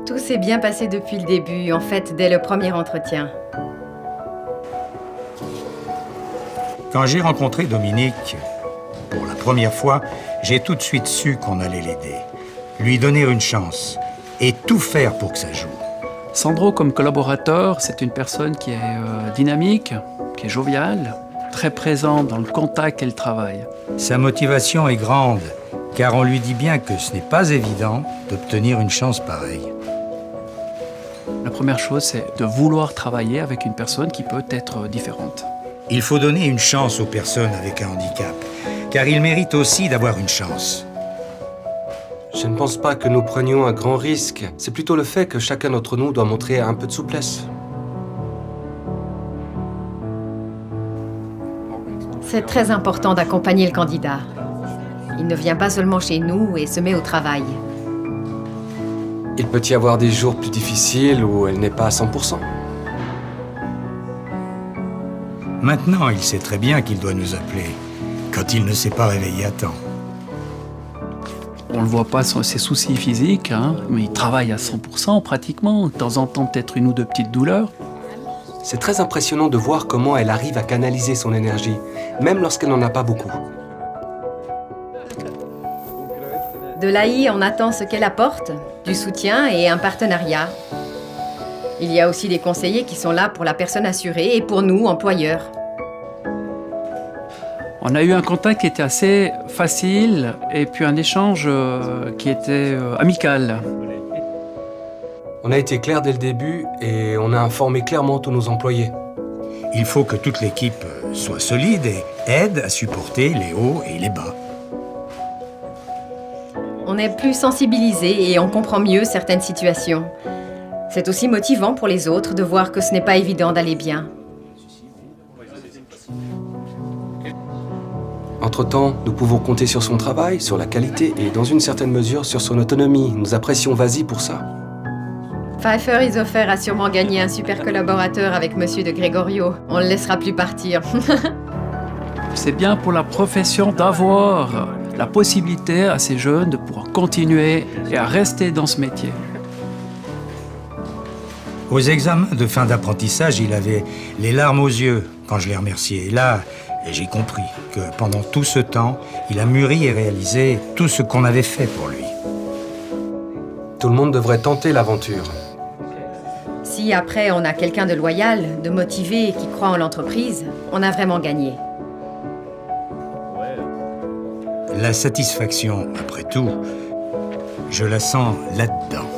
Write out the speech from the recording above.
Tout s'est bien passé depuis le début, en fait, dès le premier entretien. Quand j'ai rencontré Dominique, pour la première fois, j'ai tout de suite su qu'on allait l'aider, lui donner une chance et tout faire pour que ça joue. Sandro, comme collaborateur, c'est une personne qui est dynamique, qui est joviale, très présente dans le contact et le travail. Sa motivation est grande, car on lui dit bien que ce n'est pas évident d'obtenir une chance pareille. La première chose, c'est de vouloir travailler avec une personne qui peut être différente. Il faut donner une chance aux personnes avec un handicap, car ils méritent aussi d'avoir une chance. Je ne pense pas que nous prenions un grand risque. C'est plutôt le fait que chacun d'entre nous doit montrer un peu de souplesse. C'est très important d'accompagner le candidat. Il ne vient pas seulement chez nous et se met au travail. Il peut y avoir des jours plus difficiles où elle n'est pas à 100%. Maintenant, il sait très bien qu'il doit nous appeler, quand il ne s'est pas réveillé à temps. On ne voit pas ses soucis physiques, mais il travaille à 100% pratiquement. De temps en temps, peut-être une ou deux petites douleurs. C'est très impressionnant de voir comment elle arrive à canaliser son énergie, même lorsqu'elle n'en a pas beaucoup. De l'AI, on attend ce qu'elle apporte, du soutien et un partenariat. Il y a aussi des conseillers qui sont là pour la personne assurée et pour nous, employeurs. On a eu un contact qui était assez facile et puis un échange qui était amical. On a été clair dès le début et on a informé clairement tous nos employés. Il faut que toute l'équipe soit solide et aide à supporter les hauts et les bas. On est plus sensibilisé et on comprend mieux certaines situations. C'est aussi motivant pour les autres de voir que ce n'est pas évident d'aller bien. Entre-temps, nous pouvons compter sur son travail, sur la qualité et, dans une certaine mesure, sur son autonomie. Nous apprécions Vasi pour ça. Pfeiffer Isofer a sûrement gagné un super collaborateur avec Monsieur de Gregorio. On ne le laissera plus partir. C'est bien pour la profession d'avoir la possibilité à ces jeunes de pouvoir continuer et à rester dans ce métier. Aux examens de fin d'apprentissage, il avait les larmes aux yeux quand je l'ai remercié. Et là, j'ai compris que pendant tout ce temps, il a mûri et réalisé tout ce qu'on avait fait pour lui. Tout le monde devrait tenter l'aventure. Si après on a quelqu'un de loyal, de motivé et qui croit en l'entreprise, on a vraiment gagné. La satisfaction, après tout, je la sens là-dedans.